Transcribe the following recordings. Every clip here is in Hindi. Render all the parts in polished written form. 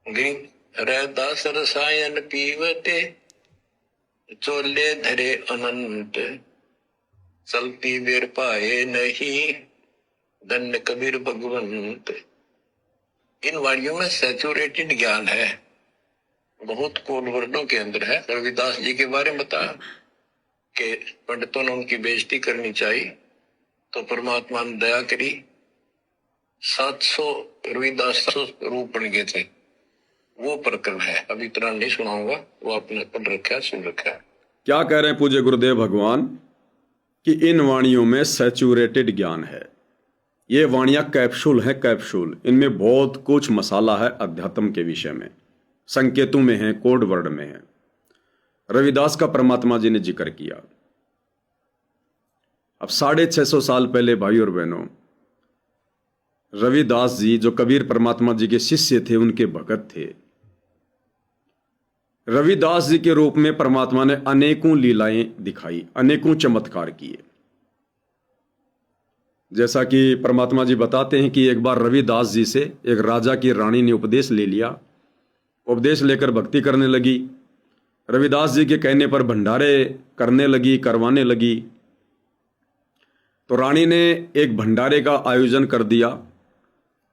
रैदास रसायन पीवते, चोले धरे अनंत, चलती बेर पाए नहीं, धन्य कबीर भगवंत। इन वाणियों में सैचुरेटेड ज्ञान है, बहुत कोड वर्डों के अंदर है। रविदास जी के बारे में बता कि पंडितों ने उनकी बेइज्जती करनी चाहिए, तो परमात्मा ने दया करी, 700 रविदास रूप बन गए थे। वो प्रकरण है, अभी इतना नहीं सुनाऊंगा, वो आपने पढ़ रखा है, सुन रखा है। क्या कह रहे हैं पूज्य गुरुदेव भगवान कि इन वाणियों में सैचुरेटेड ज्ञान है। ये वाणियां कैप्सूल है, कैप्सूल। इनमें बहुत कुछ मसाला है अध्यात्म के विषय में, संकेतों में है, कोड वर्ड में है। रविदास का परमात्मा जी ने जिक्र किया। अब 650 साल पहले भाई और बहनों, रविदास जी जो कबीर परमात्मा जी के शिष्य थे, उनके भगत थे। रविदास जी के रूप में परमात्मा ने अनेकों लीलाएं दिखाई, अनेकों चमत्कार किए। जैसा कि परमात्मा जी बताते हैं कि एक बार रविदास जी से एक राजा की रानी ने उपदेश ले लिया। उपदेश लेकर भक्ति करने लगी। रविदास जी के कहने पर भंडारे करने लगी, करवाने लगी। तो रानी ने एक भंडारे का आयोजन कर दिया,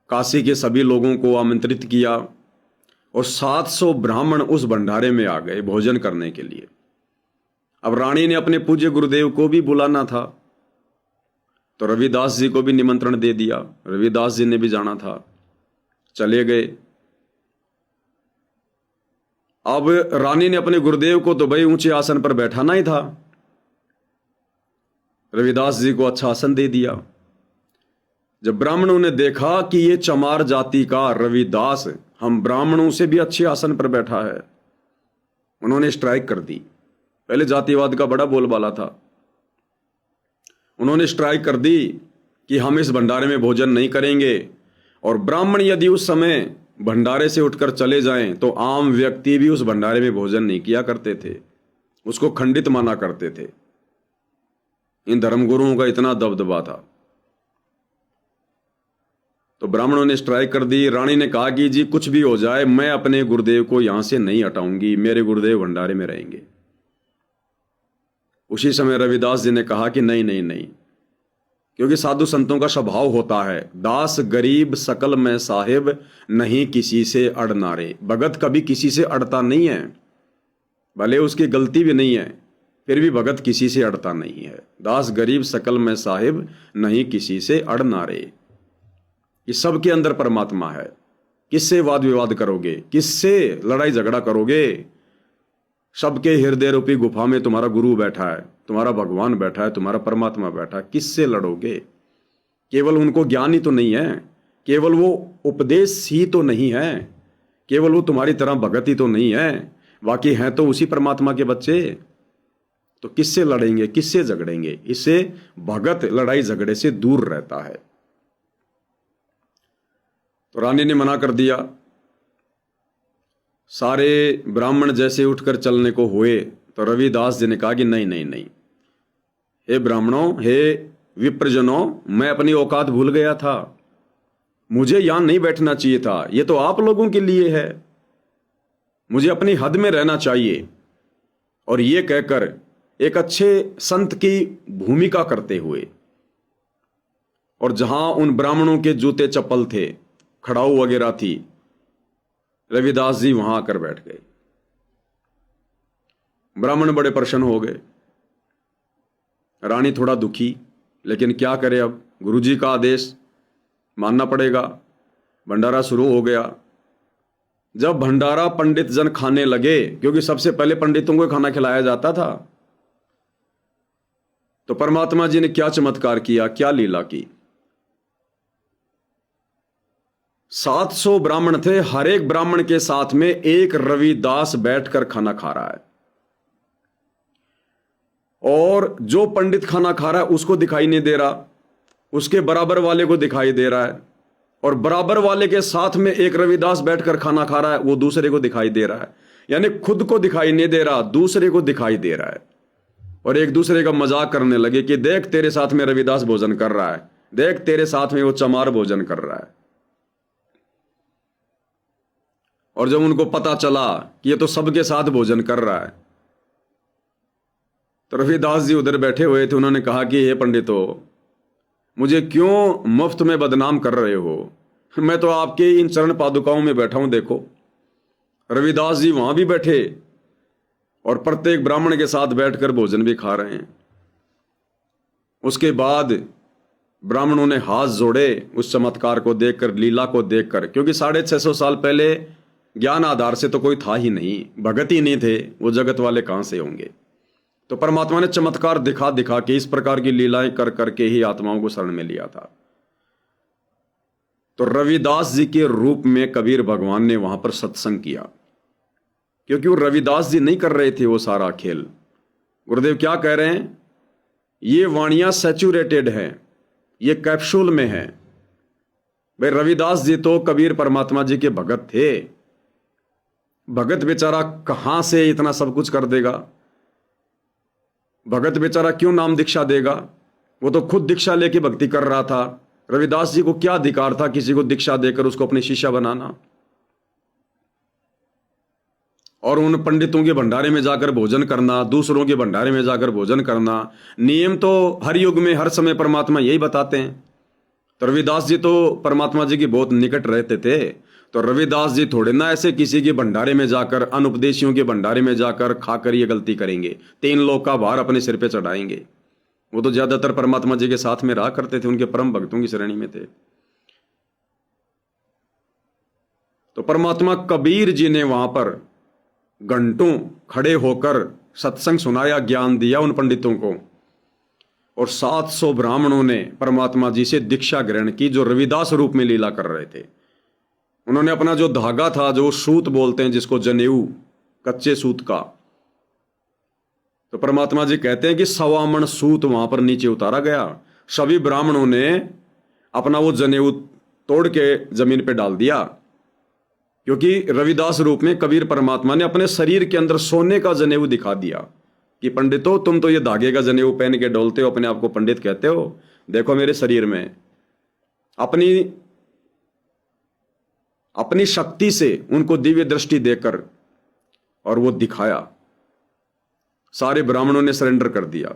काशी के सभी लोगों को आमंत्रित किया और 700 ब्राह्मण उस भंडारे में आ गए भोजन करने के लिए। अब रानी ने अपने पूज्य गुरुदेव को भी बुलाना था, तो रविदास जी को भी निमंत्रण दे दिया। रविदास जी ने भी जाना था, चले गए। अब रानी ने अपने गुरुदेव को तो भाई ऊंचे आसन पर बैठाना ही था। रविदास जी को अच्छा आसन दे दिया। जब ब्राह्मणों ने देखा कि ये चमार जाति का रविदास हम ब्राह्मणों से भी अच्छे आसन पर बैठा है, उन्होंने स्ट्राइक कर दी। पहले जातिवाद का बड़ा बोलबाला था। उन्होंने स्ट्राइक कर दी कि हम इस भंडारे में भोजन नहीं करेंगे, और ब्राह्मण यदि उस समय भंडारे से उठकर चले जाएं तो आम व्यक्ति भी उस भंडारे में भोजन नहीं किया करते थे, उसको खंडित माना करते थे। इन धर्मगुरुओं का इतना दबदबा था। तो ब्राह्मणों ने स्ट्राइक कर दी। रानी ने कहा कि जी कुछ भी हो जाए, मैं अपने गुरुदेव को यहां से नहीं हटाऊंगी, मेरे गुरुदेव भंडारे में रहेंगे। उसी समय रविदास जी ने कहा कि नहीं नहीं नहीं, क्योंकि साधु संतों का स्वभाव होता है, दास गरीब सकल में साहिब, नहीं किसी से अड़ना रे। भगत कभी किसी से अड़ता नहीं है, भले उसकी गलती भी नहीं है, फिर भी भगत किसी से अड़ता नहीं है। दास गरीब सकल में साहिब, नहीं किसी से अड़ना रे। ये सबके अंदर परमात्मा है। किससे वाद विवाद करोगे, किससे लड़ाई झगड़ा करोगे? सबके हृदय रूपी गुफा में तुम्हारा गुरु बैठा है, तुम्हारा भगवान बैठा है, तुम्हारा परमात्मा बैठा है। किससे लड़ोगे? केवल उनको ज्ञान ही तो नहीं है, केवल वो उपदेश ही तो नहीं है, केवल वो तुम्हारी तरह भगत ही तो नहीं है, बाकी हैं तो उसी परमात्मा के बच्चे। तो किससे लड़ेंगे, किससे झगड़ेंगे? इससे भगत लड़ाई झगड़े से दूर रहता है। तो रानी ने मना कर दिया। सारे ब्राह्मण जैसे उठकर चलने को हुए तो रविदास जी ने कहा कि नहीं नहीं नहीं, हे ब्राह्मणों, हे विप्रजनों, मैं अपनी औकात भूल गया था, मुझे यहां नहीं बैठना चाहिए था, ये तो आप लोगों के लिए है, मुझे अपनी हद में रहना चाहिए। और ये कहकर एक अच्छे संत की भूमिका करते हुए, और जहां उन ब्राह्मणों के जूते चप्पल थे, खड़ाऊ वगैरह थी, रविदास जी वहां आकर बैठ गए। ब्राह्मण बड़े प्रसन्न हो गए, रानी थोड़ा दुखी, लेकिन क्या करे, अब गुरुजी का आदेश मानना पड़ेगा। भंडारा शुरू हो गया। जब भंडारा पंडित जन खाने लगे, क्योंकि सबसे पहले पंडितों को खाना खिलाया जाता था, तो परमात्मा जी ने क्या चमत्कार किया, क्या लीला की। 700 ब्राह्मण थे, हर एक ब्राह्मण के साथ में एक रविदास बैठकर खाना खा रहा है, और जो पंडित खाना खा रहा है उसको दिखाई नहीं दे रहा, उसके बराबर वाले को दिखाई दे रहा है, और बराबर वाले के साथ में एक रविदास बैठकर खाना खा रहा है, वो दूसरे को दिखाई दे रहा है। यानी खुद को दिखाई नहीं दे रहा, दूसरे को दिखाई दे रहा है। और एक दूसरे का मजाक करने लगे कि देख तेरे साथ में रविदास भोजन कर रहा है, देख तेरे साथ में वो चमार भोजन कर रहा है। और जब उनको पता चला कि ये तो सबके साथ भोजन कर रहा है, तो रविदास जी उधर बैठे हुए थे। उन्होंने कहा कि हे पंडितों, मुझे क्यों मुफ्त में बदनाम कर रहे हो? मैं तो आपके इन चरण पादुकाओं में बैठा हूं। देखो, रविदास जी वहां भी बैठे और प्रत्येक ब्राह्मण के साथ बैठकर भोजन भी खा रहे हैं। उसके बाद ब्राह्मणों ने हाथ जोड़े उस चमत्कार को देखकर, लीला को देखकर, क्योंकि 650 साल पहले ज्ञान आधार से तो कोई था ही नहीं, भगत ही नहीं थे, वो जगत वाले कहां से होंगे। तो परमात्मा ने चमत्कार दिखा दिखा के, इस प्रकार की लीलाएं कर करके ही आत्माओं को शरण में लिया था। तो रविदास जी के रूप में कबीर भगवान ने वहां पर सत्संग किया, क्योंकि वो रविदास जी नहीं कर रहे थे वो सारा खेल। गुरुदेव क्या कह रहे हैं? ये वाणियां सैचुरेटेड हैं, ये कैप्सूल में है। भाई रविदास जी तो कबीर परमात्मा जी के भगत थे। भगत बेचारा कहां से इतना सब कुछ कर देगा? भगत बेचारा क्यों नाम दीक्षा देगा? वो तो खुद दीक्षा लेके भक्ति कर रहा था। रविदास जी को क्या अधिकार था किसी को दीक्षा देकर उसको अपने शिष्य बनाना? और उन पंडितों के भंडारे में जाकर भोजन करना, दूसरों के भंडारे में जाकर भोजन करना, नियम तो हर युग में हर समय परमात्मा यही बताते हैं। तो रविदास जी तो परमात्मा जी की बहुत निकट रहते थे। तो रविदास जी थोड़े ना ऐसे किसी के भंडारे में जाकर, अनुपदेशियों के भंडारे में जाकर खाकर ये गलती करेंगे, 3 लोक का भार अपने सिर पे चढ़ाएंगे। वो तो ज्यादातर परमात्मा जी के साथ में रहा करते थे, उनके परम भक्तों की श्रेणी में थे। तो परमात्मा कबीर जी ने वहां पर घंटों खड़े होकर सत्संग सुनाया, ज्ञान दिया उन पंडितों को, और 700 ब्राह्मणों ने परमात्मा जी से दीक्षा ग्रहण की, जो रविदास रूप में लीला कर रहे थे। उन्होंने अपना जो धागा था, जो सूत बोलते हैं जिसको, जनेऊ, कच्चे सूत का, तो परमात्मा जी कहते हैं कि 1.25 मन सूत वहां पर नीचे उतारा गया। सभी ब्राह्मणों ने अपना वो जनेऊ तोड़ के जमीन पे डाल दिया, क्योंकि रविदास रूप में कबीर परमात्मा ने अपने शरीर के अंदर सोने का जनेऊ दिखा दिया कि पंडितों, तुम तो ये धागे का जनेऊ पहन के डोलते हो, अपने आप को पंडित कहते हो, देखो मेरे शरीर में। अपनी शक्ति से उनको दिव्य दृष्टि देकर और वो दिखाया। सारे ब्राह्मणों ने सरेंडर कर दिया।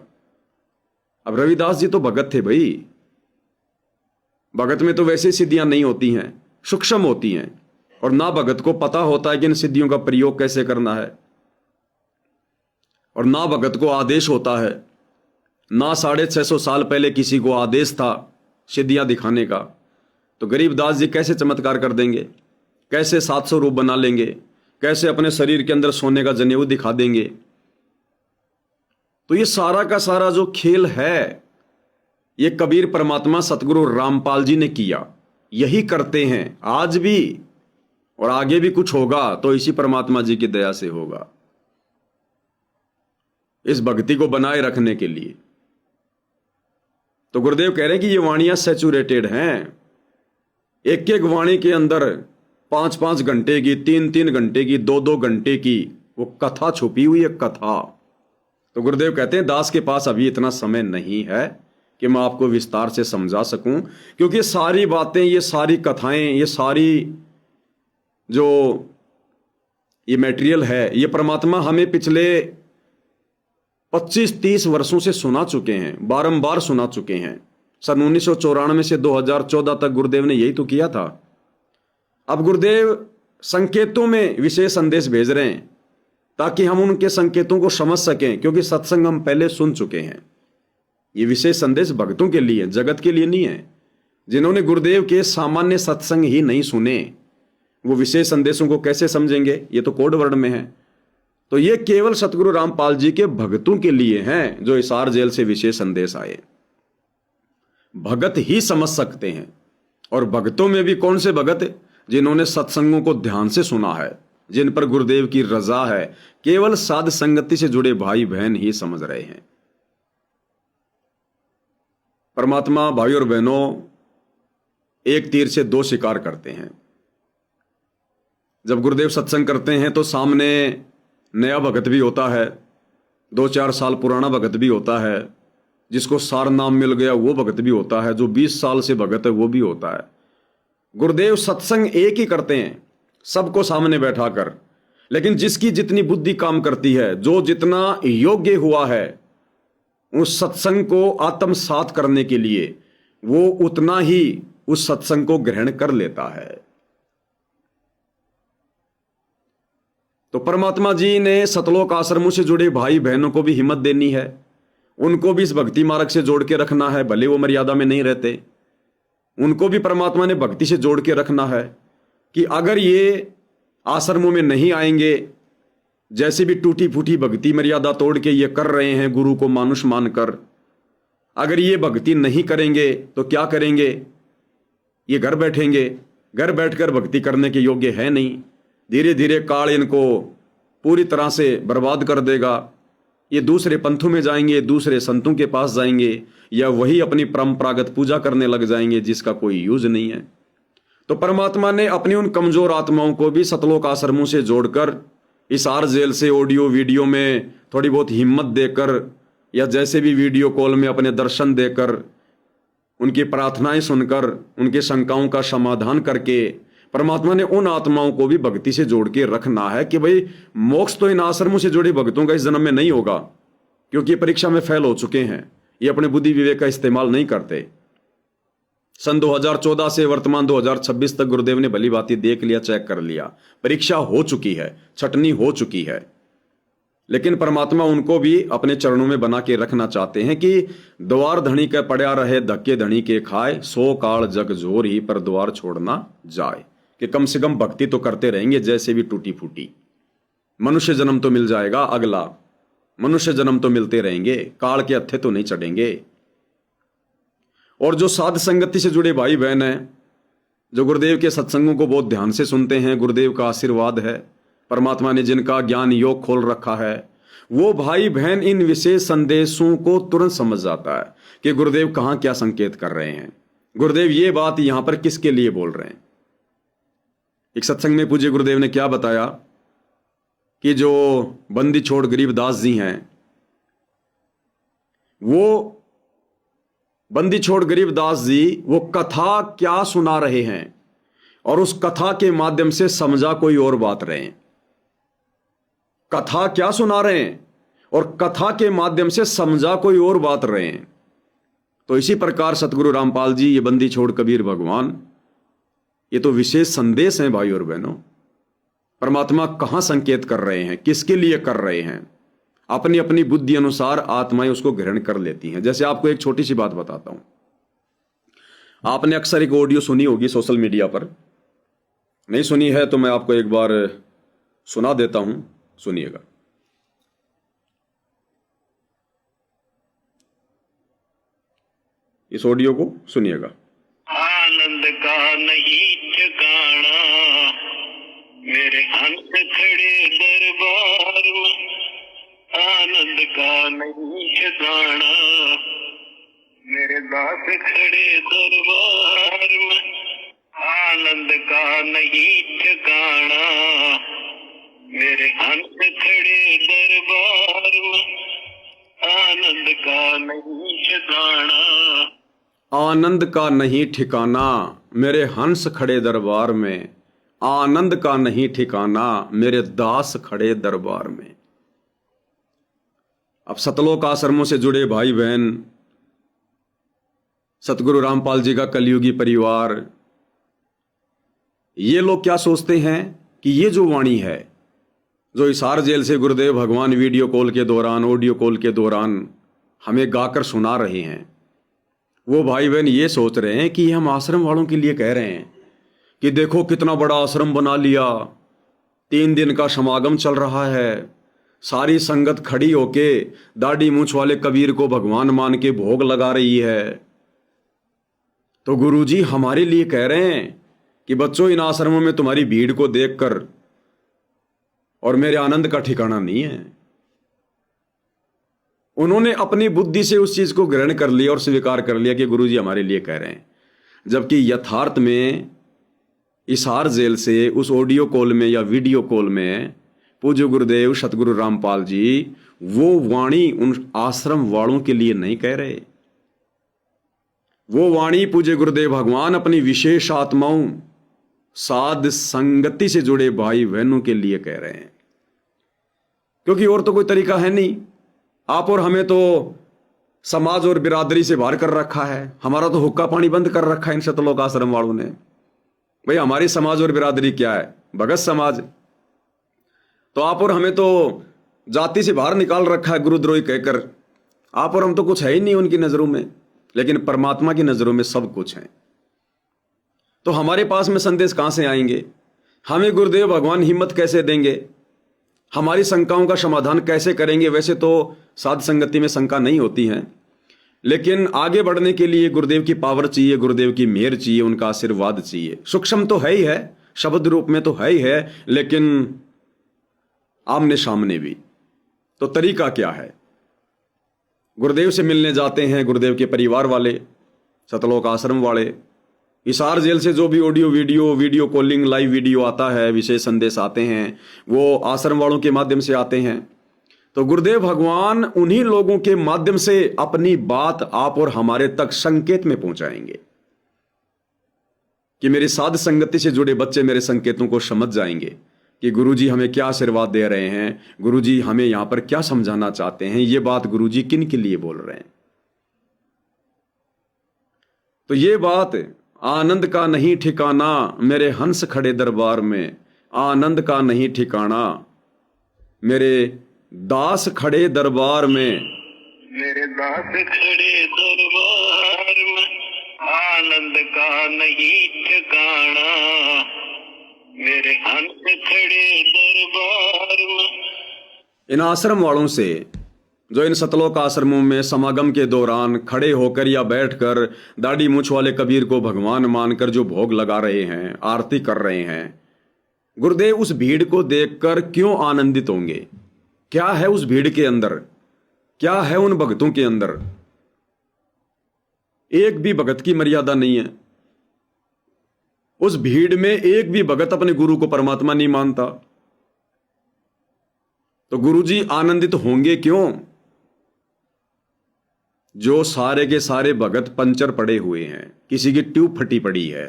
अब रविदास जी तो भगत थे भाई। भगत में तो वैसे सिद्धियां नहीं होती हैं, सूक्ष्म होती हैं, और ना भगत को पता होता है कि इन सिद्धियों का प्रयोग कैसे करना है, और ना भगत को आदेश होता है, ना 650 साल पहले किसी को आदेश था सिद्धियां दिखाने का। तो गरीबदास जी कैसे चमत्कार कर देंगे? कैसे 700 रूप बना लेंगे? कैसे अपने शरीर के अंदर सोने का जनेऊ दिखा देंगे? तो ये सारा का सारा जो खेल है, ये कबीर परमात्मा सतगुरु रामपाल जी ने किया। यही करते हैं आज भी, और आगे भी कुछ होगा तो इसी परमात्मा जी की दया से होगा, इस भक्ति को बनाए रखने के लिए। तो गुरुदेव कह रहे हैं कि ये वाणियां सैचुरेटेड हैं। एक एक वाणी के अंदर 5-5 घंटे की, 3-3 घंटे की, 2-2 घंटे की वो कथा छुपी हुई है, कथा। तो गुरुदेव कहते हैं दास के पास अभी इतना समय नहीं है कि मैं आपको विस्तार से समझा सकूं, क्योंकि सारी बातें, ये सारी कथाएं, ये सारी जो ये मटेरियल है, ये परमात्मा हमें पिछले 25-30 वर्षों से सुना चुके हैं, बारंबार सुना चुके हैं। सन 1994 से 2014 तक गुरुदेव ने यही तो किया था। अब गुरुदेव संकेतों में विशेष संदेश भेज रहे हैं ताकि हम उनके संकेतों को समझ सकें, क्योंकि सत्संग हम पहले सुन चुके हैं। ये विशेष संदेश भक्तों के लिए, जगत के लिए नहीं है। जिन्होंने गुरुदेव के सामान्य सत्संग ही नहीं सुने, वो विशेष संदेशों को कैसे समझेंगे? ये तो कोड वर्ड में है। तो ये केवल सतगुरु रामपाल जी के भक्तों के लिए हैं, जो हिसार जेल से विशेष संदेश आए। भगत ही समझ सकते हैं, और भक्तों में भी कौन से भगत? जिन्होंने सत्संगों को ध्यान से सुना है, जिन पर गुरुदेव की रजा है। केवल साध संगति से जुड़े भाई बहन ही समझ रहे हैं। परमात्मा भाई और बहनों एक तीर से 2 शिकार करते हैं। जब गुरुदेव सत्संग करते हैं तो सामने नया भगत भी होता है, 2-4 साल पुराना भगत भी होता है, जिसको सार नाम मिल गया वो भगत भी होता है, जो 20 साल से भगत है वो भी होता है। गुरुदेव सत्संग एक ही करते हैं, सबको सामने बैठा कर। लेकिन जिसकी जितनी बुद्धि काम करती है, जो जितना योग्य हुआ है उस सत्संग को आत्मसात करने के लिए, वो उतना ही उस सत्संग को ग्रहण कर लेता है। तो परमात्मा जी ने सतलोक आश्रमों से जुड़े भाई बहनों को भी हिम्मत देनी है, उनको भी इस भक्ति मार्ग से जोड़ के रखना है, भले वो मर्यादा में नहीं रहते, उनको भी परमात्मा ने भक्ति से जोड़ के रखना है कि अगर ये आश्रमों में नहीं आएंगे, जैसे भी टूटी फूटी भक्ति मर्यादा तोड़ के ये कर रहे हैं गुरु को मानुष मानकर, अगर ये भक्ति नहीं करेंगे तो क्या करेंगे? ये घर बैठेंगे, घर बैठकर भक्ति करने के योग्य है नहीं। धीरे धीरे काल इनको पूरी तरह से बर्बाद कर देगा। ये दूसरे पंथों में जाएंगे, दूसरे संतों के पास जाएंगे, या वही अपनी परंपरागत पूजा करने लग जाएंगे जिसका कोई यूज नहीं है। तो परमात्मा ने अपनी उन कमजोर आत्माओं को भी सतलोक आश्रमों से जोड़कर हिसार जेल से ऑडियो वीडियो में थोड़ी बहुत हिम्मत देकर, या जैसे भी वीडियो कॉल में अपने दर्शन देकर, उनकी प्रार्थनाएं सुनकर, उनकी शंकाओं का समाधान करके परमात्मा ने उन आत्माओं को भी भक्ति से जोड़ के रखना है कि भाई मोक्ष तो इन आश्रमों से जुड़े भक्तों का इस जन्म में नहीं होगा, क्योंकि ये परीक्षा में फेल हो चुके हैं, ये अपने बुद्धि विवेक का इस्तेमाल नहीं करते। सन 2014 से वर्तमान 2026 तक गुरुदेव ने भली भांति देख लिया, चेक कर लिया, परीक्षा हो चुकी है, छटनी हो चुकी है। लेकिन परमात्मा उनको भी अपने चरणों में बना के रखना चाहते हैं कि द्वार धनी के पड़ा रहे, धक्के धनी के खाए, सो काल जग जोर ही पर द्वार छोड़ना जाए, कि कम से कम भक्ति तो करते रहेंगे, जैसे भी टूटी फूटी। मनुष्य जन्म तो मिल जाएगा, अगला मनुष्य जन्म तो मिलते रहेंगे, काल के हत्थे तो नहीं चढ़ेंगे। और जो साध संगति से जुड़े भाई बहन हैं, जो गुरुदेव के सत्संगों को बहुत ध्यान से सुनते हैं, गुरुदेव का आशीर्वाद है, परमात्मा ने जिनका ज्ञान योग खोल रखा है, वो भाई बहन इन विशेष संदेशों को तुरंत समझ जाता है कि गुरुदेव कहाँ क्या संकेत कर रहे हैं, गुरुदेव ये बात यहां पर किसके लिए बोल रहे हैं। एक सत्संग में पूज्य गुरुदेव ने क्या बताया कि जो बंदी छोड़ गरीबदास जी हैं, वो बंदी छोड़ गरीबदास जी वो कथा क्या सुना रहे हैं, और उस कथा के माध्यम से समझा कोई और बात रहे हैं। कथा क्या सुना रहे हैं और कथा के माध्यम से समझा कोई और बात रहे हैं। तो इसी प्रकार सतगुरु रामपाल जी, ये बंदी छोड़ कबीर भगवान, ये तो विशेष संदेश हैं भाई और बहनों। परमात्मा कहां संकेत कर रहे हैं, किसके लिए कर रहे हैं, अपनी अपनी बुद्धि अनुसार आत्माएं उसको ग्रहण कर लेती हैं। जैसे आपको एक छोटी सी बात बताता हूं, आपने अक्सर एक ऑडियो सुनी होगी सोशल मीडिया पर, नहीं सुनी है तो मैं आपको एक बार सुना देता हूं, सुनिएगा। इस ऑडियो को सुनिएगा। आनंद का नहीं ठिकाना, मेरे हंस खड़े दरबार में, आनंद का नहीं ठिकाना, मेरे दास खड़े दरबार में, आनंद का नहीं ठिकाना, मेरे हंस खड़े दरबार में, आनंद का नहीं ठिकाना, आनंद का नहीं ठिकाना, मेरे हंस खड़े दरबार में, आनंद का नहीं ठिकाना, मेरे दास खड़े दरबार में। अब सतलोक आश्रमों से जुड़े भाई बहन, सतगुरु रामपाल जी का कलयुगी परिवार, ये लोग क्या सोचते हैं कि ये जो वाणी है, जो हिसार जेल से गुरुदेव भगवान वीडियो कॉल के दौरान, ऑडियो कॉल के दौरान हमें गाकर सुना रहे हैं, वो भाई बहन ये सोच रहे हैं कि हम आश्रम वालों के लिए कह रहे हैं कि देखो कितना बड़ा आश्रम बना लिया, 3 दिन का समागम चल रहा है, सारी संगत खड़ी होके दाढ़ी मूंछ वाले कबीर को भगवान मान के भोग लगा रही है। तो गुरुजी हमारे लिए कह रहे हैं कि बच्चों, इन आश्रमों में तुम्हारी भीड़ को देखकर और मेरे आनंद का ठिकाना नहीं है। उन्होंने अपनी बुद्धि से उस चीज को ग्रहण कर लिया और स्वीकार कर लिया कि गुरुजी हमारे लिए कह रहे हैं, जबकि यथार्थ में हिसार जेल से उस ऑडियो कॉल में या वीडियो कॉल में पूज्य गुरुदेव सतगुरु रामपाल जी वो वाणी उन आश्रम वालों के लिए नहीं कह रहे। वो वाणी पूज्य गुरुदेव भगवान अपनी विशेष आत्माओं साध संगति से जुड़े भाई बहनों के लिए कह रहे हैं, क्योंकि और तो कोई तरीका है नहीं। आप और हमें तो समाज और बिरादरी से बाहर कर रखा है, हमारा तो हुक्का पानी बंद कर रखा है इन सतलोक आश्रम वालों ने। भाई हमारी समाज और बिरादरी क्या है? भगत समाज। तो आप और हमें तो जाति से बाहर निकाल रखा है गुरुद्रोही कहकर। आप और हम तो कुछ है ही नहीं उनकी नजरों में, लेकिन परमात्मा की नजरों में सब कुछ है। तो हमारे पास में संदेश कहां से आएंगे? हमें गुरुदेव भगवान हिम्मत कैसे देंगे? हमारी शंकाओं का समाधान कैसे करेंगे? वैसे तो साध संगति में शंका नहीं होती है, लेकिन आगे बढ़ने के लिए गुरुदेव की पावर चाहिए, गुरुदेव की मेहर चाहिए, उनका आशीर्वाद चाहिए। सूक्ष्म तो है ही है, शब्द रूप में तो है ही है, लेकिन आमने सामने भी। तो तरीका क्या है? गुरुदेव से मिलने जाते हैं गुरुदेव के परिवार वाले, सतलोक आश्रम वाले। हिसार जेल से जो भी audio video calling live video आता है, विशेष संदेश आते हैं, वो आश्रम वालों के माध्यम से आते हैं। तो गुरुदेव भगवान उन्हीं लोगों के माध्यम से अपनी बात आप और हमारे तक संकेत में पहुंचाएंगे कि मेरी साध संगति से जुड़े बच्चे मेरे संकेतों को समझ जाएंगे कि गुरुजी हमें क्या आशीर्वाद दे रहे हैं, गुरुजी हमें यहां पर क्या समझाना चाहते हैं, ये बात गुरुजी किन के लिए बोल रहे हैं। तो ये बात आनंद का नहीं ठिकाना मेरे हंस खड़े दरबार में, आनंद का नहीं ठिकाना मेरे दास खड़े दरबार में, मेरे दास खड़े दरबार में, आनंद का नहीं ठिकाना मेरे हंस खड़े दरबार में। इन आश्रम वालों से जो इन सतलोक आश्रमों में समागम के दौरान खड़े होकर या बैठकर दाढ़ी मूछ वाले कबीर को भगवान मानकर जो भोग लगा रहे हैं, आरती कर रहे हैं, गुरुदेव उस भीड़ को देखकर क्यों आनंदित होंगे? क्या है उस भीड़ के अंदर? क्या है उन भक्तों के अंदर? एक भी भगत की मर्यादा नहीं है। उस भीड़ में एक भी भगत अपने गुरु को परमात्मा नहीं मानता। तो गुरुजी आनंदित होंगे क्यों? जो सारे के सारे भगत पंचर पड़े हुए हैं, किसी की ट्यूब फटी पड़ी है,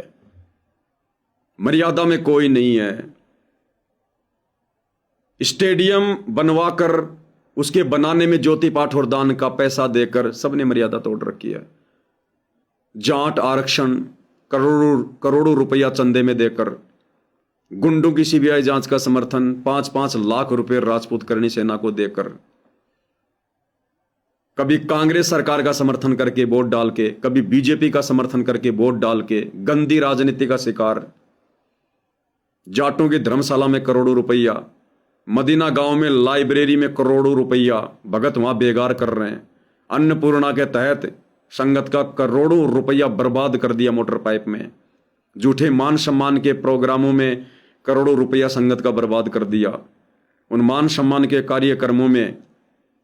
मर्यादा में कोई नहीं है। स्टेडियम बनवाकर उसके बनाने में ज्योति पाठ और दान का पैसा देकर सबने मर्यादा तोड़ रखी है। जाट आरक्षण करोड़ों रुपया चंदे में देकर, गुंडों की सीबीआई जांच का समर्थन 5-5 लाख रुपए राजपूत करनी सेना को देकर, कभी कांग्रेस सरकार का समर्थन करके वोट डाल के, कभी बीजेपी का समर्थन करके वोट डाल के, गंदी राजनीति का शिकार। जाटों की धर्मशाला में करोड़ों रुपया, मदीना गांव में लाइब्रेरी में करोड़ों रुपया भगत वहां बेगार कर रहे हैं। अन्नपूर्णा के तहत संगत का करोड़ों रुपया बर्बाद कर दिया मोटर पाइप में। झूठे मान सम्मान के प्रोग्रामों में करोड़ों रुपया संगत का बर्बाद कर दिया। उन मान सम्मान के कार्यक्रमों में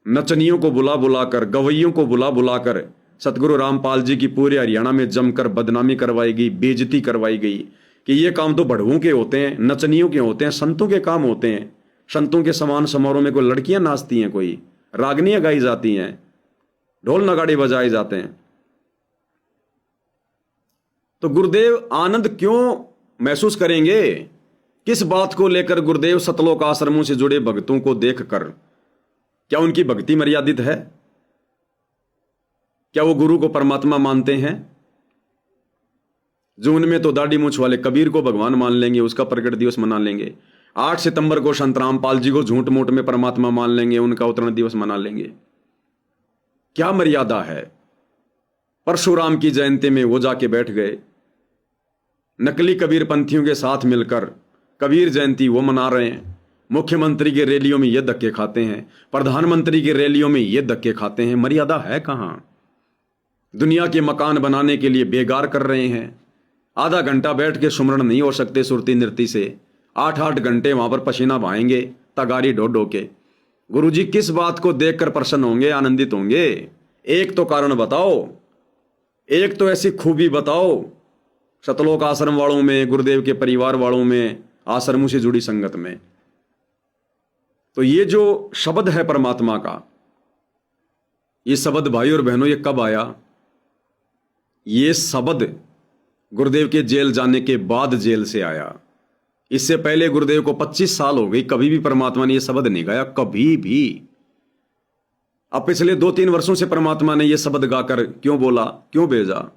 नचनियों को बुला बुलाकर, गवैयों को बुला बुलाकर सतगुरु रामपाल जी की पूरे हरियाणा में जमकर बदनामी करवाई गई, बेइज्जती करवाई गई कि ये काम तो बढ़ुओं के होते हैं, नचनियों के होते हैं, संतों के काम होते हैं। संतों के समान समारोह में कोई लड़कियां नाचती हैं, कोई रागनियां गाई जाती हैं, ढोल नगाड़े बजाए जाते हैं। तो गुरुदेव आनंद क्यों महसूस करेंगे? किस बात को लेकर गुरुदेव सतलोक आश्रमों से जुड़े भक्तों को देखकर? क्या उनकी भक्ति मर्यादित है? क्या वो गुरु को परमात्मा मानते हैं? जो उनमें तो दाढ़ी मूछ वाले कबीर को भगवान मान लेंगे, उसका प्रकट दिवस मना लेंगे। 8 सितंबर को संत रामपाल जी को झूठ मूठ में परमात्मा मान लेंगे, उनका अवतरण दिवस मना लेंगे। क्या मर्यादा है? परशुराम की जयंती में वो जाके बैठ गए, नकली कबीर पंथियों के साथ मिलकर कबीर जयंती वो मना रहे हैं। मुख्यमंत्री के रैलियों में ये धक्के खाते हैं, प्रधानमंत्री के रैलियों में ये धक्के खाते हैं। मर्यादा है कहां? दुनिया के मकान बनाने के लिए बेगार कर रहे हैं। आधा घंटा बैठ के सुमरण नहीं हो सकते सुरती नृत्य से, 8-8 घंटे वहां पर पसीना बहाएंगे तगारी ढो ढो के। गुरुजी किस बात को देखकर प्रसन्न होंगे, आनंदित होंगे? एक तो कारण बताओ, एक तो ऐसी खूबी बताओ सतलोक आश्रम वालों में, गुरुदेव के परिवार वालों में, आश्रमों से जुड़ी संगत में। तो ये जो शब्द है परमात्मा का, ये शब्द भाई और बहनों ये कब आया? ये शब्द गुरुदेव के जेल जाने के बाद जेल से आया। इससे पहले गुरुदेव को 25 साल हो गई, कभी भी परमात्मा ने यह शब्द नहीं गाया, कभी भी। अब पिछले 2-3 वर्षों से परमात्मा ने यह शब्द गाकर क्यों बोला, क्यों भेजा?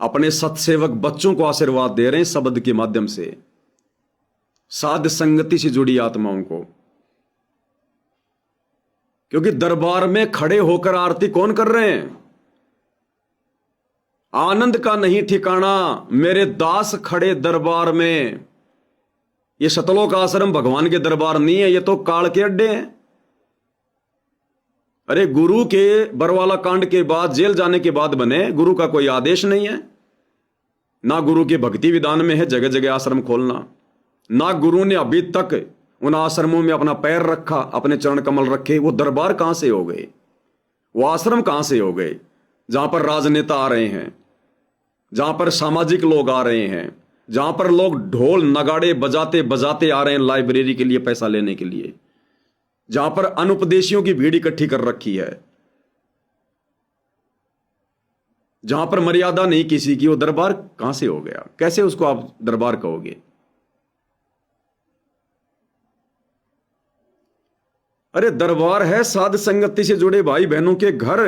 अपने सत्सेवक बच्चों को आशीर्वाद दे रहे हैं शब्द के माध्यम से, साध संगति से जुड़ी आत्माओं को। क्योंकि दरबार में खड़े होकर आरती कौन कर रहे हैं? आनंद का नहीं ठिकाना, मेरे दास खड़े दरबार में। ये सतलोक आश्रम भगवान के दरबार नहीं है, ये तो काल के अड्डे हैं। अरे गुरु के बरवाला कांड के बाद, जेल जाने के बाद बने, गुरु का कोई आदेश नहीं है। ना गुरु के भक्ति विधान में है जगह जगह आश्रम खोलना, ना गुरु ने अभी तक उन आश्रमों में अपना पैर रखा, अपने चरण कमल रखे। वो दरबार कहां से हो गए, वो आश्रम कहां से हो गए जहां पर राजनेता आ रहे हैं, जहां पर सामाजिक लोग आ रहे हैं, जहां पर लोग ढोल नगाड़े बजाते बजाते आ रहे हैं लाइब्रेरी के लिए पैसा लेने के लिए, जहां पर अनुपदेशियों की भीड़ इकट्ठी कर रखी है, जहां पर मर्यादा नहीं किसी की। वो दरबार कहां से हो गया? कैसे उसको आप दरबार कहोगे? अरे दरबार है साध संगति से जुड़े भाई बहनों के घर,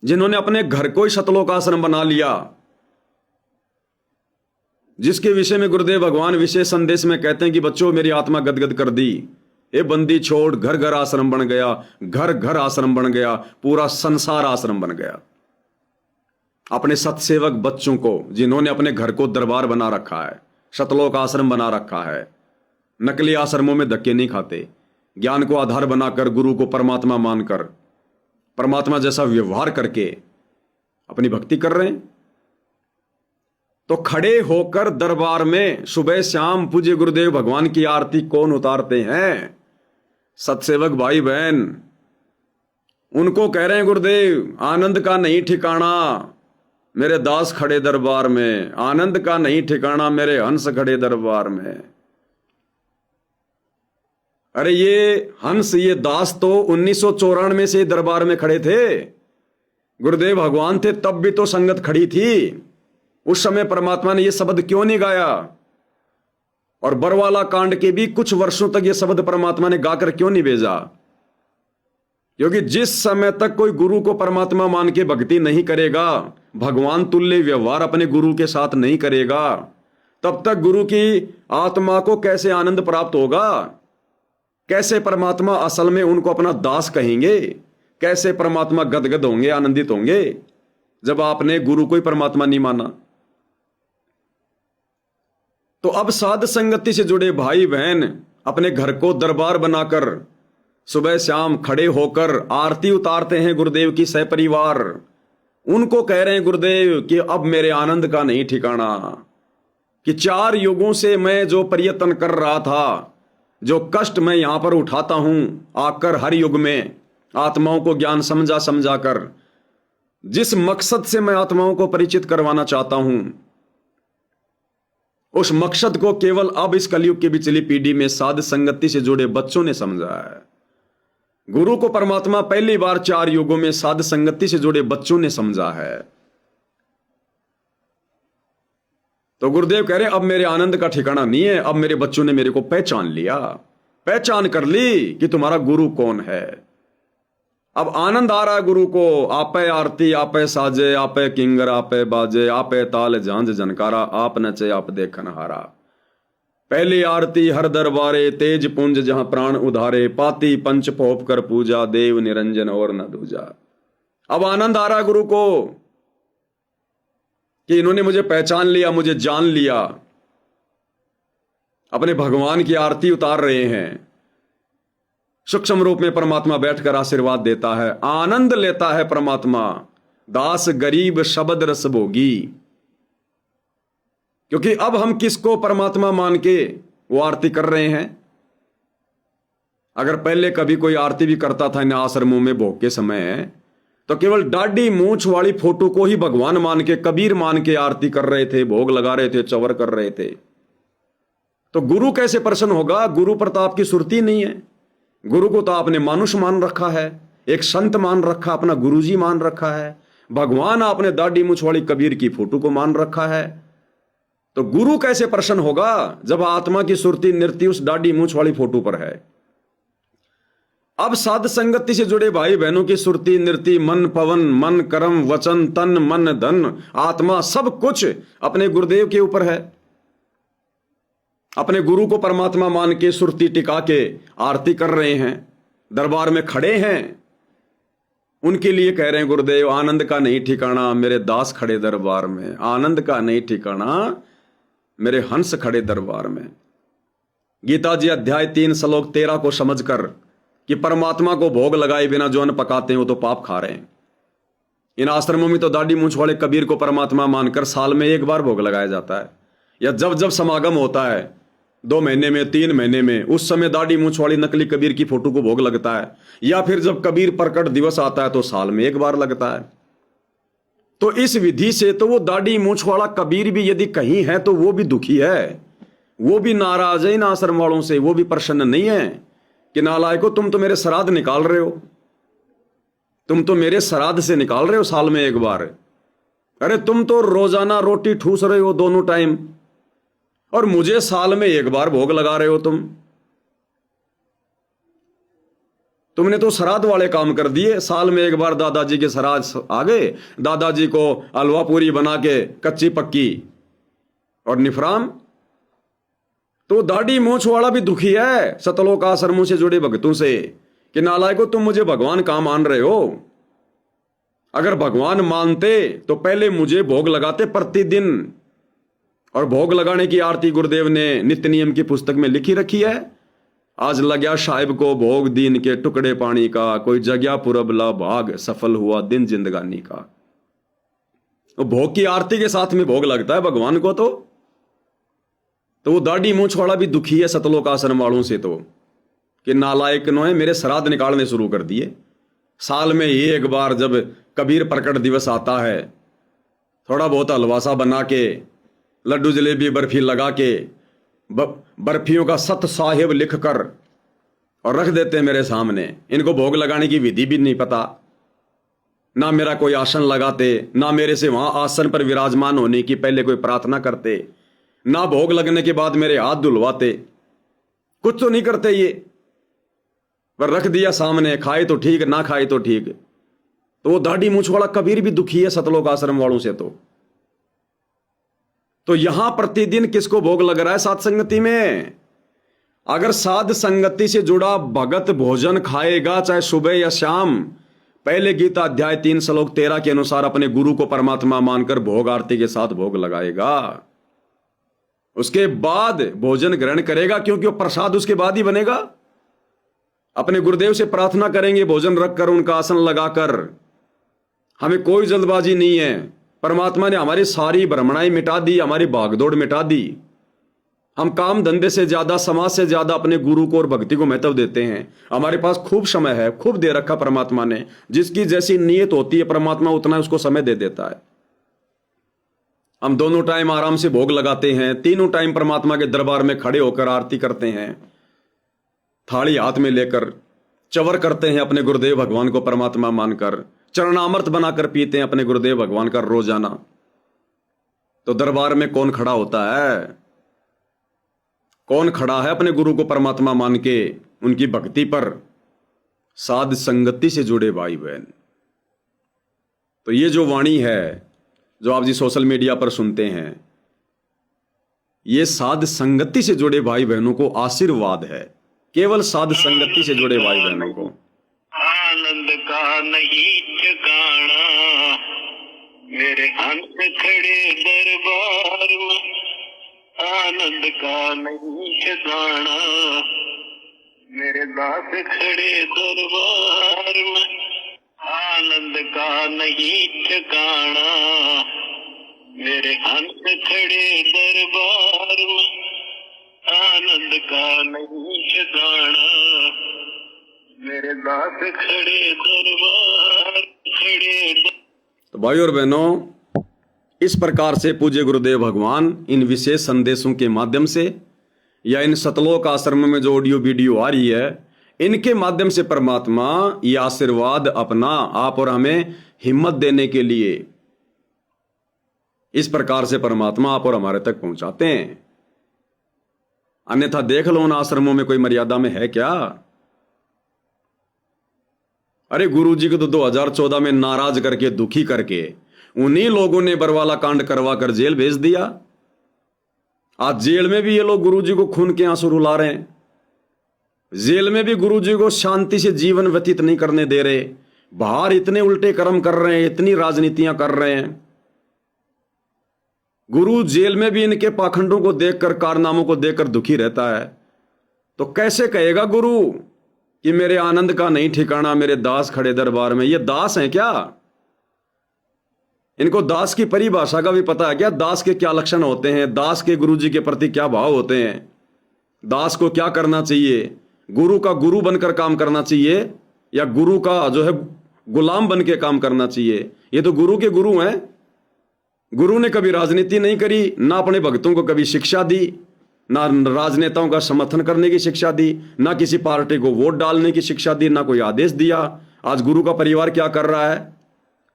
जिन्होंने अपने घर को ही सतलोक आश्रम बना लिया, जिसके विषय में गुरुदेव भगवान विशेष संदेश में कहते हैं कि बच्चों मेरी आत्मा गदगद कर दी, ये बंदी छोड़, घर घर आश्रम बन गया, घर घर आश्रम बन गया, पूरा संसार आश्रम बन गया। अपने सत्सेवक बच्चों को, जिन्होंने अपने घर को दरबार बना रखा है, सतलोक आश्रम बना रखा है, नकली आश्रमों में धक्के नहीं खाते, ज्ञान को आधार बनाकर, गुरु को परमात्मा मानकर, परमात्मा जैसा व्यवहार करके अपनी भक्ति कर रहे हैं। तो खड़े होकर दरबार में सुबह शाम पूज्य गुरुदेव भगवान की आरती कौन उतारते हैं? सत्सेवक भाई बहन। उनको कह रहे हैं गुरुदेव, आनंद का नहीं ठिकाना, मेरे दास खड़े दरबार में, आनंद का नहीं ठिकाना, मेरे हंस खड़े दरबार में। अरे ये हंस, ये दास तो 1994 से दरबार में खड़े थे। गुरुदेव भगवान थे तब भी तो संगत खड़ी थी। उस समय परमात्मा ने यह शब्द क्यों नहीं गाया? और बरवाला कांड के भी कुछ वर्षों तक यह शब्द परमात्मा ने गाकर क्यों नहीं भेजा? क्योंकि जिस समय तक कोई गुरु को परमात्मा मान के भक्ति नहीं करेगा, भगवान तुल्य व्यवहार अपने गुरु के साथ नहीं करेगा, तब तक गुरु की आत्मा को कैसे आनंद प्राप्त होगा? कैसे परमात्मा असल में उनको अपना दास कहेंगे? कैसे परमात्मा गदगद होंगे, आनंदित होंगे, जब आपने गुरु को ही परमात्मा नहीं माना? तो अब साध संगति से जुड़े भाई बहन अपने घर को दरबार बनाकर सुबह शाम खड़े होकर आरती उतारते हैं गुरुदेव की सहपरिवार। उनको कह रहे हैं गुरुदेव कि अब मेरे आनंद का नहीं ठिकाना, कि 4 युगों से मैं जो प्रयत्न कर रहा था, जो कष्ट मैं यहां पर उठाता हूं आकर हर युग में, आत्माओं को ज्ञान समझा समझा कर, जिस मकसद से मैं आत्माओं को परिचित करवाना चाहता हूं, उस मकसद को केवल अब इस कलयुग की पिछली पीढ़ी में साध संगति से जुड़े बच्चों ने समझा है। गुरु को परमात्मा पहली बार 4 युगों में साध संगति से जुड़े बच्चों ने समझा है। तो गुरुदेव कह रहे हैं अब मेरे आनंद का ठिकाना नहीं है, अब मेरे बच्चों ने मेरे को पहचान लिया, पहचान कर ली कि तुम्हारा गुरु कौन है। अब आनंद आ रहा है गुरु को। आपे आरती आपे साजे, आपे किंगर आपे बाजे, आपे ताल झांझ झनकारा, आप नचे आप देखन हारा। पहली आरती हर दरबारे, तेज पुंज जहां प्राण उधारे, पाती पंच पोप कर पूजा, देव निरंजन और न दूजा। अब आनंद आ रहा गुरु को कि इन्होंने मुझे पहचान लिया, मुझे जान लिया। अपने भगवान की आरती उतार रहे हैं। सूक्ष्म रूप में परमात्मा बैठकर आशीर्वाद देता है, आनंद लेता है परमात्मा। दास गरीब शब्द रस भोगी। क्योंकि अब हम किसको परमात्मा मान के वो आरती कर रहे हैं? अगर पहले कभी कोई आरती भी करता था इन आश्रमों में भोग के समय, तो केवल दाढ़ी मूंछ वाली फोटो को ही भगवान मान के, कबीर मान के आरती कर रहे थे, भोग लगा रहे थे, चवर कर रहे थे। तो गुरु कैसे प्रसन्न होगा? गुरु पर तो आपकी सुरती नहीं है। गुरु को तो आपने मानुष मान रखा है, एक संत मान रखा, अपना गुरुजी मान रखा है। भगवान आपने दाढ़ी मूंछ वाली कबीर की फोटो को मान रखा है, तो गुरु कैसे प्रसन्न होगा जब आत्मा की सुरती नृत्य उस दाढ़ी मूंछ वाली फोटो पर है। अब साध संगति से जुड़े भाई बहनों की सुरती नृत्य, मन पवन, मन कर्म, वचन, तन मन धन, आत्मा, सब कुछ अपने गुरुदेव के ऊपर है। अपने गुरु को परमात्मा मान के सुरती टिका के आरती कर रहे हैं, दरबार में खड़े हैं, उनके लिए कह रहे हैं गुरुदेव आनंद का नहीं ठिकाना मेरे दास खड़े दरबार में, आनंद का नहीं ठिकाना मेरे हंस खड़े दरबार में। गीता जी अध्याय 3 श्लोक 13 को समझकर कि परमात्मा को भोग लगाए बिना जो अन्न पकाते हैं वो तो पाप खा रहे हैं। इन आश्रमों में तो दाढ़ी मूंछ वाले कबीर को परमात्मा मानकर साल में एक बार भोग लगाया जाता है, या जब जब समागम होता है 2 महीने में 3 महीने में, उस समय दाढ़ी मूंछ वाली नकली कबीर की फोटो को भोग लगता है, या फिर जब कबीर प्रकट दिवस आता है तो साल में एक बार लगता है। तो इस विधि से तो वो दाढ़ी मूंछ वाला कबीर भी यदि कहीं है तो वो भी दुखी है, वो भी नाराज है इन आश्रम वालों से, वो भी प्रसन्न नहीं है कि नालायको तुम तो मेरे श्राद्ध निकाल रहे हो, तुम तो मेरे श्राद्ध से निकाल रहे हो साल में एक बार। अरे तुम तो रोजाना रोटी ठूस रहे हो दोनों टाइम, और मुझे साल में एक बार भोग लगा रहे हो। तुमने तो श्राद्ध वाले काम कर दिए। साल में एक बार दादाजी के श्राद्ध आ गए, दादाजी को हलवा पूरी बना के कच्ची पक्की और निफराम। तो दाढ़ी मूंछ वाला भी दुखी है सतलोक आश्रमों से जुड़े भक्तों से कि नालायको तुम मुझे भगवान कहां मान रहे हो। अगर भगवान मानते तो पहले मुझे भोग लगाते प्रतिदिन, और भोग लगाने की आरती गुरुदेव ने नित्य नियम की पुस्तक में लिखी रखी है। आज लग्या साहिब को भोग दीन के टुकड़े पानी का, कोई जग्या पुरबला भाग, सफल हुआ दिन जिंदगानी का। तो भोग की आरती के साथ में भोग लगता है भगवान को। तो वो दाढ़ी मूंछ वाला भी दुखी है सतलोक आश्रम वालों से, तो कि नालायक ने मेरे श्राद्ध निकालने शुरू कर दिए। साल में एक बार जब कबीर प्रकट दिवस आता है, थोड़ा बहुत हलवासा बना के, लड्डू जलेबी बर्फी लगा के, बर्फियों का सत साहिब लिख कर और रख देते हैं मेरे सामने। इनको भोग लगाने की विधि भी नहीं पता, ना मेरा कोई आसन लगाते, ना मेरे से वहां आसन पर विराजमान होने की पहले कोई प्रार्थना करते, ना भोग लगने के बाद मेरे हाथ धुलवाते, कुछ तो नहीं करते ये। पर रख दिया सामने, खाए तो ठीक, ना खाए तो ठीक। तो वो दाढ़ी मूंछ वाला कबीर भी दुखी है सतलोक आश्रम वालों से। तो यहां प्रतिदिन किसको भोग लग रहा है साध संगति में? अगर साध संगति से जुड़ा भगत भोजन खाएगा चाहे सुबह या शाम, पहले गीता अध्याय 3 श्लोक 13 के अनुसार अपने गुरु को परमात्मा मानकर भोग आरती के साथ भोग लगाएगा, उसके बाद भोजन ग्रहण करेगा, क्योंकि वो प्रसाद उसके बाद ही बनेगा। अपने गुरुदेव से प्रार्थना करेंगे भोजन रखकर, उनका आसन लगाकर। हमें कोई जल्दबाजी नहीं है। परमात्मा ने हमारी सारी भ्रमणाएं मिटा दी, हमारी भागदौड़ मिटा दी। हम काम धंधे से ज्यादा, समाज से ज्यादा अपने गुरु को और भक्ति को महत्व देते हैं। हमारे पास खूब समय है, खूब दे रखा परमात्मा ने। जिसकी जैसी नीयत होती है परमात्मा उतना उसको समय दे देता है। हम दोनों टाइम आराम से भोग लगाते हैं, तीनों टाइम परमात्मा के दरबार में खड़े होकर आरती करते हैं, थाली हाथ में लेकर चवर करते हैं अपने गुरुदेव भगवान को परमात्मा मानकर, चरणामृत बनाकर पीते हैं अपने गुरुदेव भगवान का रोजाना। तो दरबार में कौन खड़ा होता है? कौन खड़ा है अपने गुरु को परमात्मा मान के उनकी भक्ति पर? साध संगति से जुड़े भाई बहन। तो ये जो वाणी है जो आप जी सोशल मीडिया पर सुनते हैं, ये साध संगति से जुड़े भाई बहनों को आशीर्वाद है। केवल साध संगति से जुड़े भाई बहनों को। आनंद का नहीं ठिकाना मेरे हंस खड़े दरबार में, आनंद का नहीं ठिकाना मेरे दास खड़े दरबार में, आनंद का नहीं ठिकाना मेरे हंस खड़े दरबार में, आनंद का नहीं ठिकाना मेरे दास खड़े दरबार खड़े। तो भाई और बहनों, इस प्रकार से पूज्य गुरुदेव भगवान इन विशेष संदेशों के माध्यम से या इन सतलोक आश्रम में जो ऑडियो वीडियो आ रही है, इनके माध्यम से परमात्मा ये आशीर्वाद अपना आप और हमें हिम्मत देने के लिए इस प्रकार से परमात्मा आप और हमारे तक पहुंचाते हैं। अन्यथा देख लो उन आश्रमों में कोई मर्यादा में है क्या? अरे गुरु जी को तो 2014 में नाराज करके, दुखी करके उन्हीं लोगों ने बरवाला कांड करवा कर जेल भेज दिया। आज जेल में भी ये लोग गुरु जी को खून के आंसू रुला रहे हैं। जेल में भी गुरु जी को शांति से जीवन व्यतीत नहीं करने दे रहे। बाहर इतने उल्टे कर्म कर रहे हैं, इतनी राजनीतियां कर रहे हैं। गुरु जेल में भी इनके पाखंडों को देखकर, कारनामों को देखकर दुखी रहता है। तो कैसे कहेगा गुरु कि मेरे आनंद का नहीं ठिकाना, मेरे दास खड़े दरबार में? ये दास हैं क्या? इनको दास की परिभाषा का भी पता है क्या? दास के क्या लक्षण होते हैं? दास के गुरु जी के प्रति क्या भाव होते हैं? दास को क्या करना चाहिए? गुरु का गुरु बनकर काम करना चाहिए या गुरु का जो है गुलाम बन के काम करना चाहिए? ये तो गुरु के गुरु हैं। गुरु ने कभी राजनीति नहीं करी, ना अपने भक्तों को कभी शिक्षा दी, ना राजनेताओं का समर्थन करने की शिक्षा दी, ना किसी पार्टी को वोट डालने की शिक्षा दी, ना कोई आदेश दिया। आज गुरु का परिवार क्या कर रहा है?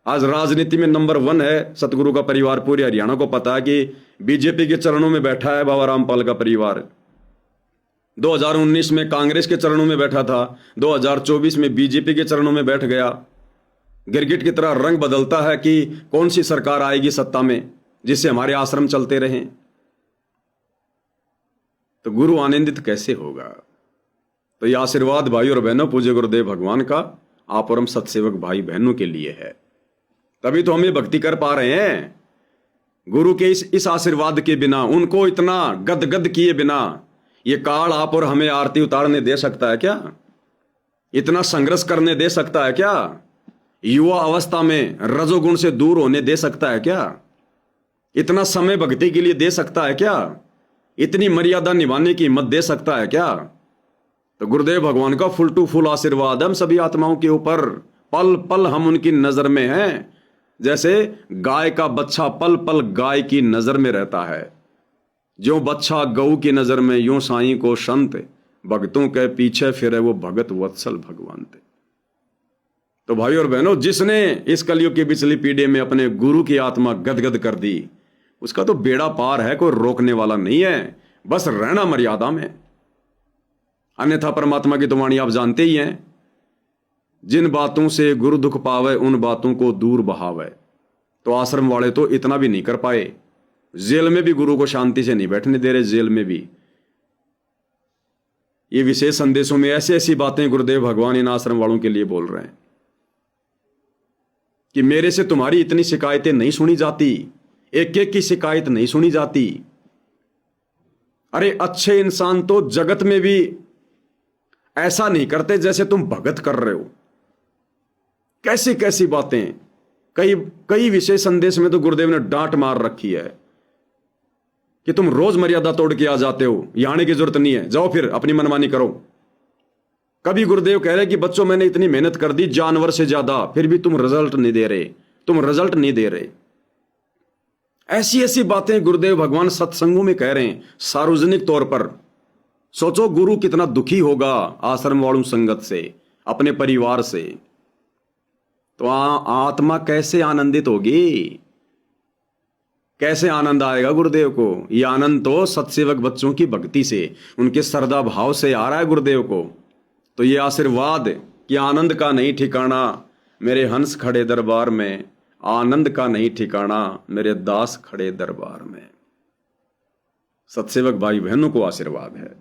आज राजनीति में नंबर 1 है सतगुरु का परिवार। पूरे हरियाणा को पता है कि बीजेपी के चरणों में बैठा है बाबा रामपाल का परिवार। 2019 में कांग्रेस के चरणों में बैठा था, 2024 में बीजेपी के चरणों में बैठ गया। गिरगिट की तरह रंग बदलता है कि कौन सी सरकार आएगी सत्ता में जिससे हमारे आश्रम चलते रहें। तो गुरु आनंदित कैसे होगा? तो यह आशीर्वाद भाई और बहनों पूज्य गुरुदेव भगवान का आप और हम सत्सेवक भाई बहनों के लिए है। तभी तो हम ये भक्ति कर पा रहे हैं। गुरु के इस आशीर्वाद के बिना, उनको इतना गदगद किए बिना ये काल आप और हमें आरती उतारने दे सकता है क्या? इतना संघर्ष करने दे सकता है क्या? युवा अवस्था में रजोगुण से दूर होने दे सकता है क्या? इतना समय भक्ति के लिए दे सकता है क्या? इतनी मर्यादा निभाने की हिम्मत दे सकता है क्या? तो गुरुदेव भगवान का फुल टू फुल आशीर्वाद हम सभी आत्माओं के ऊपर। पल पल हम उनकी नजर में हैं। जैसे गाय का बच्चा पल पल गाय की नजर में रहता है, जो बच्चा गऊ की नजर में, यूं साईं को संत भक्तों के पीछे फिरे वो भगत वत्सल भगवंत। तो भाई और बहनों, जिसने इस कलयुग की पिछली पीढ़ी में अपने गुरु की आत्मा गदगद कर दी, उसका तो बेड़ा पार है, कोई रोकने वाला नहीं है। बस रहना मर्यादा में। अन्यथा परमात्मा की तो वाणी आप जानते ही हैं, जिन बातों से गुरु दुख पावे उन बातों को दूर बहावे। तो आश्रम वाले तो इतना भी नहीं कर पाए। जेल में भी गुरु को शांति से नहीं बैठने दे रहे। जेल में भी ये विशेष संदेशों में ऐसी ऐसी बातें गुरुदेव भगवान इन आश्रम वालों के लिए बोल रहे हैं कि मेरे से तुम्हारी इतनी शिकायतें नहीं सुनी जाती, एक एक की शिकायत नहीं सुनी जाती। अरे अच्छे इंसान तो जगत में भी ऐसा नहीं करते जैसे तुम भगत कर रहे हो। कैसी कैसी बातें। कई विशेष संदेश में तो गुरुदेव ने डांट मार रखी है कि तुम रोज मर्यादा तोड़ के आ जाते हो, यहां आने की जरूरत नहीं है, जाओ फिर अपनी मनमानी करो। कभी गुरुदेव कह रहे कि बच्चों मैंने इतनी मेहनत कर दी जानवर से ज्यादा, फिर भी तुम रिजल्ट नहीं दे रहे, तुम रिजल्ट नहीं दे रहे। ऐसी ऐसी बातें गुरुदेव भगवान सत्संगों में कह रहे हैं सार्वजनिक तौर पर। सोचो गुरु कितना दुखी होगा आश्रम वालों संगत से, अपने परिवार से। तो आत्मा कैसे आनंदित होगी? कैसे आनंद आएगा गुरुदेव को? यह आनंद तो सत्सेवक बच्चों की भक्ति से, उनके श्रद्धा भाव से आ रहा है गुरुदेव को। तो ये आशीर्वाद कि आनंद का नहीं ठिकाना मेरे हंस खड़े दरबार में, आनंद का नहीं ठिकाना मेरे दास खड़े दरबार में। सत्सेवक भाई बहनों को आशीर्वाद है।